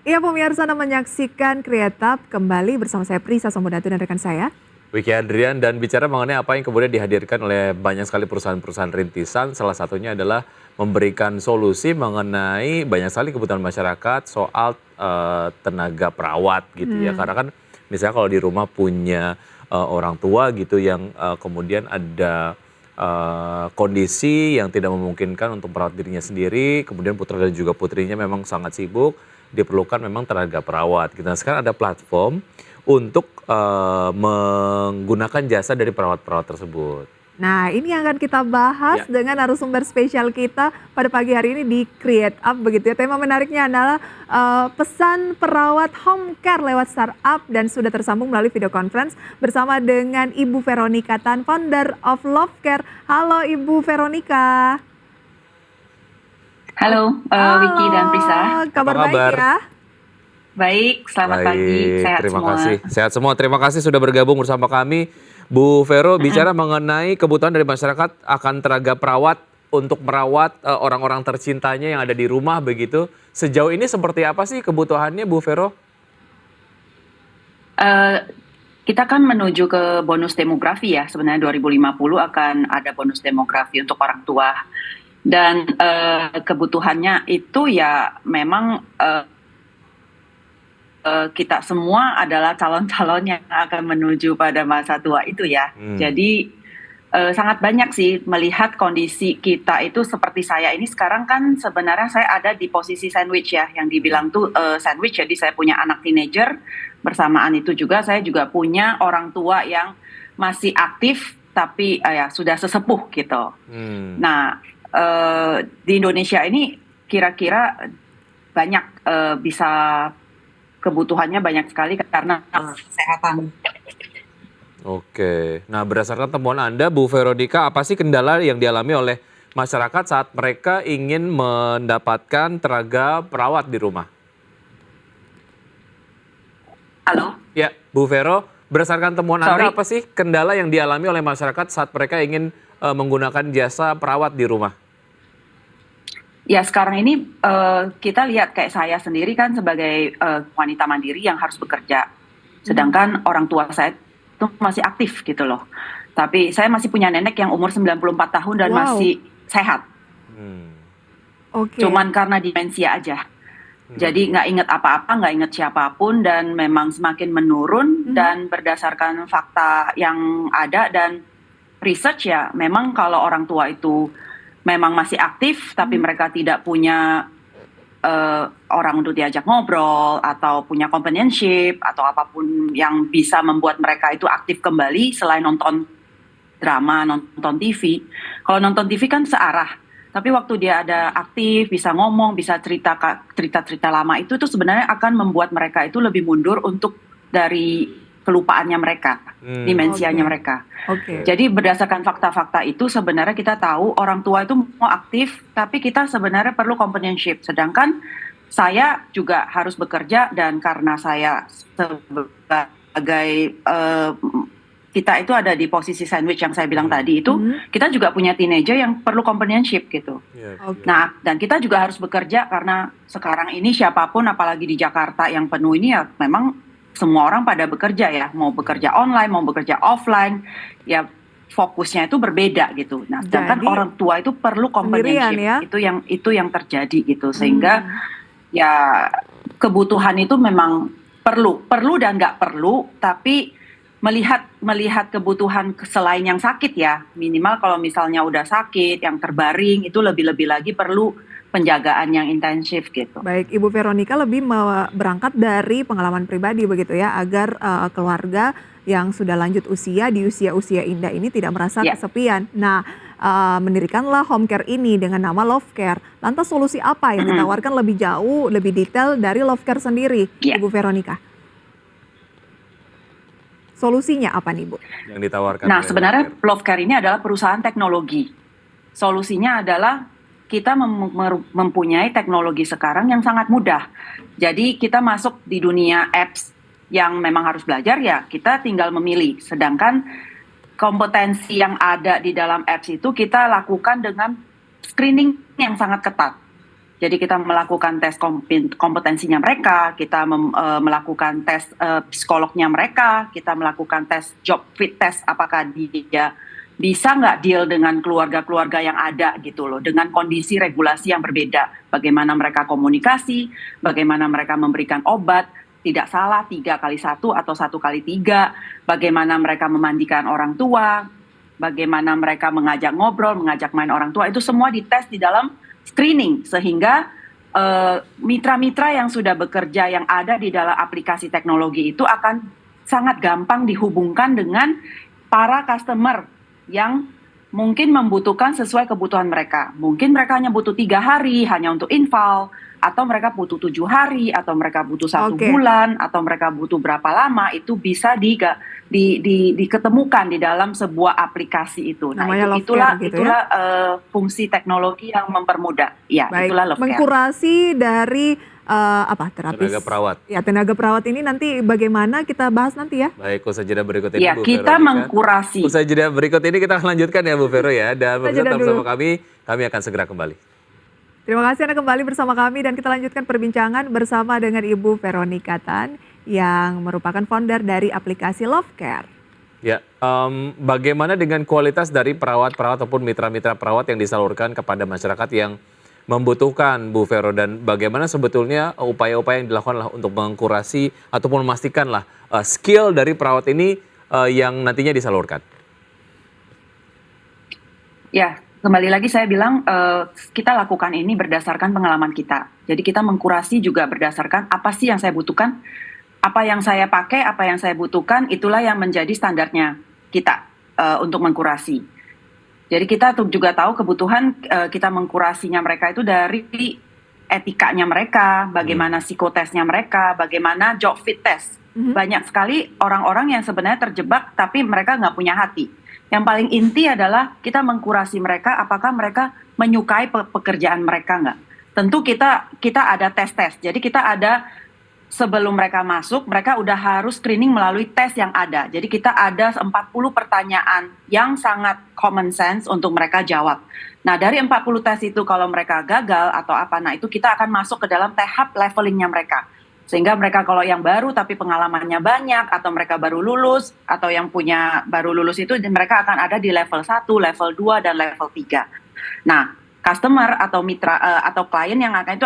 Iya pemirsa, Anda menyaksikan Create Up kembali bersama saya Prisa Samudatu dan rekan saya. Wiki Adrian, dan bicara mengenai apa yang kemudian dihadirkan oleh banyak sekali perusahaan-perusahaan rintisan, salah satunya adalah memberikan solusi mengenai banyak sekali kebutuhan masyarakat soal tenaga perawat gitu ya. Karena kan misalnya kalau di rumah punya orang tua gitu yang kemudian ada kondisi yang tidak memungkinkan untuk merawat dirinya sendiri, kemudian putra dan juga putrinya memang sangat sibuk, diperlukan memang tenaga perawat gitu. Nah, sekarang ada platform untuk menggunakan jasa dari perawat-perawat tersebut. Nah, ini yang akan kita bahas dengan narasumber spesial kita pada pagi hari ini di Create Up begitu ya. Tema menariknya adalah pesan perawat home care lewat startup, dan sudah tersambung melalui video conference bersama dengan Ibu Veronica Tan, founder of Love Care. Halo Ibu Veronica. Halo, Wiki dan Prisa. Kabar Apa baik kabar? ya? Baik, selamat pagi, sehat Terima semua. kasih. Sehat semua. Terima kasih sudah bergabung bersama kami. Bu Vero, bicara mengenai kebutuhan dari masyarakat akan tenaga perawat untuk merawat orang-orang tercintanya yang ada di rumah begitu. Sejauh ini seperti apa sih kebutuhannya, Bu Vero? Kita kan menuju ke bonus demografi ya, sebenarnya 2050 akan ada bonus demografi untuk orang tua. Dan kebutuhannya itu ya memang kita semua adalah calon-calon yang akan menuju pada masa tua itu ya. Jadi sangat banyak sih melihat kondisi kita itu seperti saya ini sekarang kan sebenarnya saya ada di posisi sandwich ya, yang dibilang tuh sandwich. Jadi saya punya anak teenager, bersamaan itu juga saya juga punya orang tua yang masih aktif tapi ya sudah sesepuh gitu. Nah di Indonesia ini kira-kira banyak bisa kebutuhannya banyak sekali karena kesehatan. Oke. Nah, berdasarkan temuan Anda, Bu Veronica, apa sih kendala yang dialami oleh masyarakat saat mereka ingin mendapatkan tenaga perawat di rumah? Halo? Ya, Bu Vero, berdasarkan temuan Anda, apa sih kendala yang dialami oleh masyarakat saat mereka ingin menggunakan jasa perawat di rumah? Ya sekarang ini kita lihat kayak saya sendiri kan sebagai wanita mandiri yang harus bekerja. Sedangkan orang tua saya itu masih aktif gitu loh. Tapi saya masih punya nenek yang umur 94 tahun dan masih sehat. Cuman karena demensia aja. Jadi nggak inget apa-apa, nggak inget siapapun, dan memang semakin menurun. Dan berdasarkan fakta yang ada dan research ya, memang kalau orang tua itu memang masih aktif, tapi mereka tidak punya orang untuk diajak ngobrol, atau punya companionship, atau apapun yang bisa membuat mereka itu aktif kembali selain nonton drama, nonton TV. Kalau nonton TV kan searah, tapi waktu dia ada aktif, bisa ngomong, bisa cerita-cerita lama itu sebenarnya akan membuat mereka itu lebih mundur untuk dari kelupaannya mereka, dimensianya mereka. Jadi berdasarkan fakta-fakta itu sebenarnya kita tahu orang tua itu mau aktif, tapi kita sebenarnya perlu companionship. Sedangkan saya juga harus bekerja, dan karena saya sebagai kita itu ada di posisi sandwich yang saya bilang tadi itu, kita juga punya teenager yang perlu companionship gitu. Nah, dan kita juga harus bekerja karena sekarang ini siapapun, apalagi di Jakarta yang penuh ini ya, memang semua orang pada bekerja ya, mau bekerja online, mau bekerja offline, ya fokusnya itu berbeda gitu. Nah, sedangkan orang tua itu perlu companionship, ya? itu yang terjadi gitu, sehingga ya kebutuhan itu memang perlu dan nggak perlu, tapi melihat kebutuhan selain yang sakit ya, minimal kalau misalnya udah sakit, yang terbaring itu lebih lagi perlu penjagaan yang intensif gitu. Baik, Ibu Veronica lebih berangkat dari pengalaman pribadi begitu ya, agar keluarga yang sudah lanjut usia di usia indah ini tidak merasa kesepian. Nah, mendirikanlah home care ini dengan nama Love Care. Lantas solusi apa yang ditawarkan lebih jauh, lebih detail dari Love Care sendiri, Ibu Veronica? Solusinya apa nih, Bu? Yang ditawarkan. Nah, sebenarnya Love Care ini adalah perusahaan teknologi. Solusinya adalah kita mempunyai teknologi sekarang yang sangat mudah. Jadi kita masuk di dunia apps yang memang harus belajar ya, kita tinggal memilih. Sedangkan kompetensi yang ada di dalam apps itu kita lakukan dengan screening yang sangat ketat. Jadi kita melakukan tes kompetensinya mereka, kita melakukan tes psikolognya mereka, kita melakukan tes job fit test, apakah dia bisa nggak deal dengan keluarga-keluarga yang ada gitu loh, dengan kondisi regulasi yang berbeda. Bagaimana mereka komunikasi, bagaimana mereka memberikan obat, tidak salah 3x1 atau 1x3, bagaimana mereka memandikan orang tua, bagaimana mereka mengajak ngobrol, mengajak main orang tua, itu semua dites di dalam screening, sehingga mitra-mitra yang sudah bekerja yang ada di dalam aplikasi teknologi itu akan sangat gampang dihubungkan dengan para customer yang mungkin membutuhkan sesuai kebutuhan mereka. Mungkin mereka hanya butuh 3 hari hanya untuk infal, atau mereka butuh 7 hari, atau mereka butuh 1 bulan, atau mereka butuh berapa lama, itu bisa diketemukan di dalam sebuah aplikasi itu. Nah, itulah fungsi teknologi yang mempermudah. Ya, baik, itulah Love Care. Mengkurasi dari terapis tenaga perawat. Ya, tenaga perawat ini nanti bagaimana kita bahas nanti ya. Baik, usai jeda berikut ini ya, Bu kita Veronica. mengkurasi. Usai jeda berikut ini kita akan lanjutkan ya Bu Vero ya, dan tetap bersama kami akan segera kembali. Terima kasih Anda kembali bersama kami dan kita lanjutkan perbincangan bersama dengan Ibu Veronica Tan yang merupakan founder dari aplikasi Love Care. Ya, bagaimana dengan kualitas dari perawat-perawat ataupun mitra-mitra perawat yang disalurkan kepada masyarakat yang membutuhkan Bu Vero, dan bagaimana sebetulnya upaya-upaya yang dilakukan untuk mengkurasi ataupun memastikan skill dari perawat ini yang nantinya disalurkan? Ya, kembali lagi saya bilang kita lakukan ini berdasarkan pengalaman kita. Jadi kita mengkurasi juga berdasarkan apa sih yang saya butuhkan, apa yang saya pakai, apa yang saya butuhkan, itulah yang menjadi standarnya kita untuk mengkurasi. Jadi kita juga tahu kebutuhan kita mengkurasinya mereka itu dari etikanya mereka, bagaimana psikotesnya mereka, bagaimana job fit test. Banyak sekali orang-orang yang sebenarnya terjebak tapi mereka nggak punya hati. Yang paling inti adalah kita mengkurasi mereka, apakah mereka menyukai pekerjaan mereka nggak. Tentu kita ada tes-tes, jadi kita ada sebelum mereka masuk, mereka udah harus screening melalui tes yang ada. Jadi kita ada 40 pertanyaan yang sangat common sense untuk mereka jawab. Nah, dari 40 tes itu kalau mereka gagal atau apa, nah itu kita akan masuk ke dalam tahap levelingnya mereka. Sehingga mereka kalau yang baru tapi pengalamannya banyak, atau mereka baru lulus, atau yang punya baru lulus itu mereka akan ada di level 1, level 2, dan level 3. Nah, customer atau mitra atau klien yang akan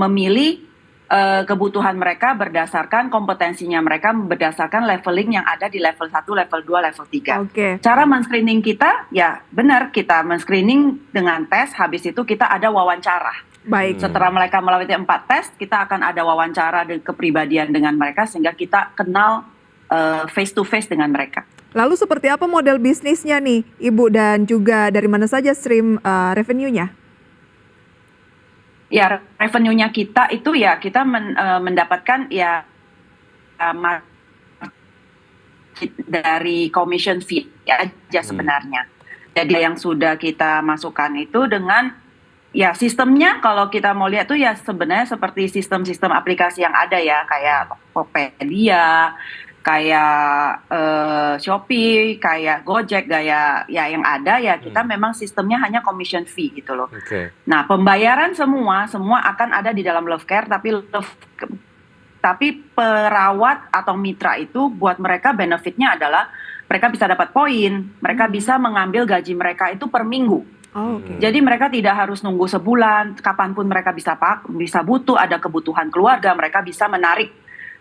memilih kebutuhan mereka berdasarkan kompetensinya mereka, berdasarkan leveling yang ada di level 1, level 2, level 3. Cara men-screening kita, ya benar, kita men-screening dengan tes, habis itu kita ada wawancara. Baik. Setelah mereka melalui 4 tes, kita akan ada wawancara kepribadian dengan mereka sehingga kita kenal face to face dengan mereka. Lalu seperti apa model bisnisnya nih, Ibu, dan juga dari mana saja stream revenue-nya? Ya, revenue-nya kita itu ya kita mendapatkan dari commission fee aja sebenarnya. Jadi yang sudah kita masukkan itu dengan ya sistemnya, kalau kita mau lihat tuh ya sebenarnya seperti sistem-sistem aplikasi yang ada ya, kayak Tokopedia, kayak Shopee, kayak Gojek, ya yang ada ya kita memang sistemnya hanya commission fee gitu loh. Nah, pembayaran semua akan ada di dalam Love Care, tapi perawat atau mitra itu buat mereka benefitnya adalah mereka bisa dapat poin, mereka bisa mengambil gaji mereka itu per minggu. Jadi mereka tidak harus nunggu sebulan, kapanpun mereka bisa butuh, ada kebutuhan keluarga, mereka bisa menarik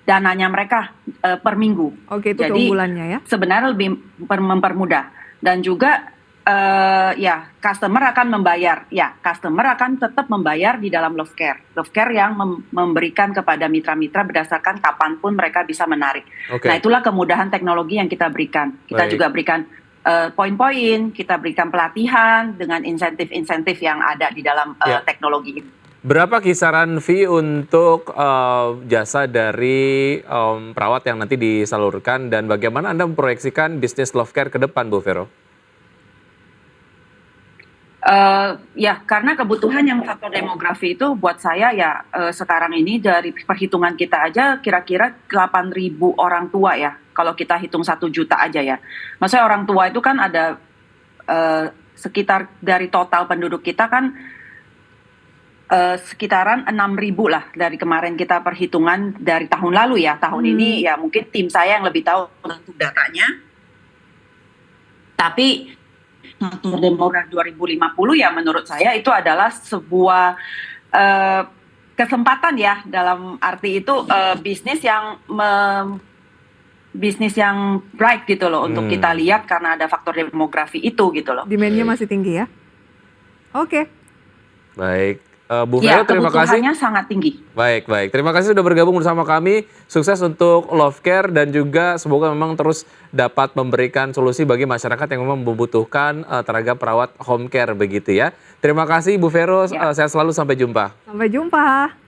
dananya mereka per minggu. Itu jadi keunggulannya ya. Sebenarnya lebih mempermudah, dan juga customer akan membayar. Ya, customer akan tetap membayar di dalam Love Care. Love Care yang memberikan kepada mitra-mitra berdasarkan kapanpun mereka bisa menarik. Nah, itulah kemudahan teknologi yang kita berikan. Kita juga berikan poin-poin, kita berikan pelatihan dengan insentif-insentif yang ada di dalam teknologi ini. Berapa kisaran fee untuk jasa dari perawat yang nanti disalurkan, dan bagaimana Anda memproyeksikan bisnis Love Care ke depan, Bu Vero? Ya, karena kebutuhan yang faktor demografi itu buat saya ya sekarang ini dari perhitungan kita aja kira-kira 8.000 orang tua ya. Kalau kita hitung 1 juta aja ya. Maksudnya orang tua itu kan ada sekitar dari total penduduk kita kan sekitaran 6.000 lah dari kemarin kita perhitungan dari tahun lalu ya. Tahun ini ya mungkin tim saya yang lebih tahu untuk datanya. Tapi demografi 2050 ya menurut saya itu adalah sebuah kesempatan ya, dalam arti itu bisnis yang bright gitu loh untuk kita lihat karena ada faktor demografi itu gitu loh. Demand-nya masih tinggi ya. Oke. Baik. Bu Vero, terima kasih. Kebutuhannya sangat tinggi. Baik. Terima kasih sudah bergabung bersama kami. Sukses untuk Love Care dan juga semoga memang terus dapat memberikan solusi bagi masyarakat yang memang membutuhkan tenaga perawat home care begitu ya. Terima kasih Bu Vero, sehat selalu, sampai jumpa. Sampai jumpa.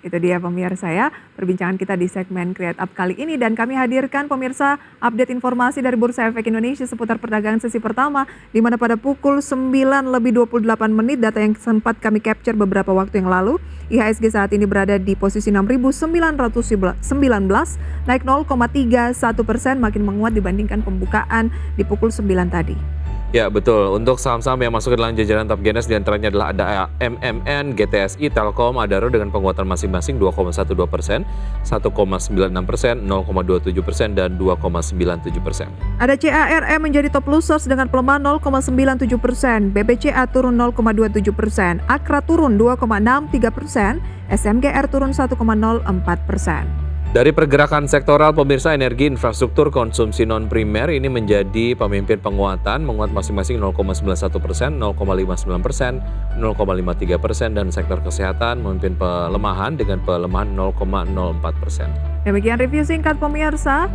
Itu dia pemirsa ya, perbincangan kita di segmen Create Up kali ini, dan kami hadirkan pemirsa update informasi dari Bursa Efek Indonesia seputar perdagangan sesi pertama, di mana pada pukul 9:28 data yang sempat kami capture beberapa waktu yang lalu, IHSG saat ini berada di posisi 6.919, naik 0,31%, makin menguat dibandingkan pembukaan di pukul 9 tadi. Ya betul, untuk saham-saham yang masuk ke dalam jajaran top gainers diantaranya adalah ada MMN, GTSI, Telkom, Adaro dengan penguatan masing-masing 2,12%, 1,96%, 0,27%, dan 2,97%. Ada CARM menjadi top losers dengan pelemahan 0,97%, BBCA turun 0,27%, Akra turun 2,63%, SMGR turun 1,04%. Dari pergerakan sektoral, pemirsa, energi, infrastruktur, konsumsi non-primer ini menjadi pemimpin penguatan, menguat masing-masing 0,91%, 0,59%, 0,53%, dan sektor kesehatan memimpin pelemahan dengan pelemahan 0,04%. Demikian review singkat pemirsa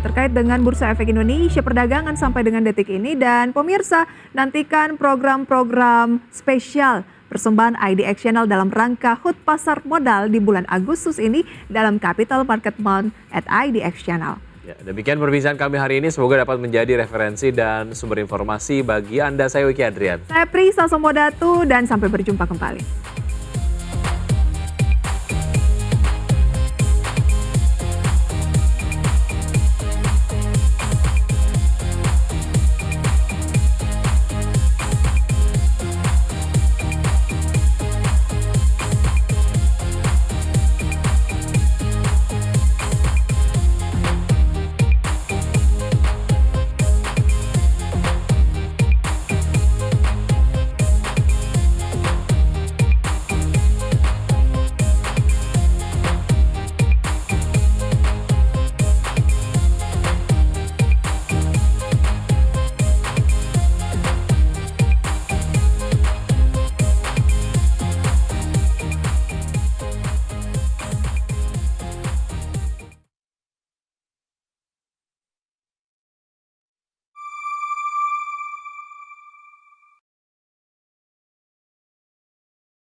terkait dengan Bursa Efek Indonesia perdagangan sampai dengan detik ini, dan pemirsa nantikan program-program spesial persembahan IDX Channel dalam rangka HUT Pasar Modal di bulan Agustus ini dalam Capital Market Month at IDX Channel. Ya, demikian perbincangan kami hari ini, semoga dapat menjadi referensi dan sumber informasi bagi Anda. Saya Wiki Adrian. Saya Prisa Somodatu, dan sampai berjumpa kembali.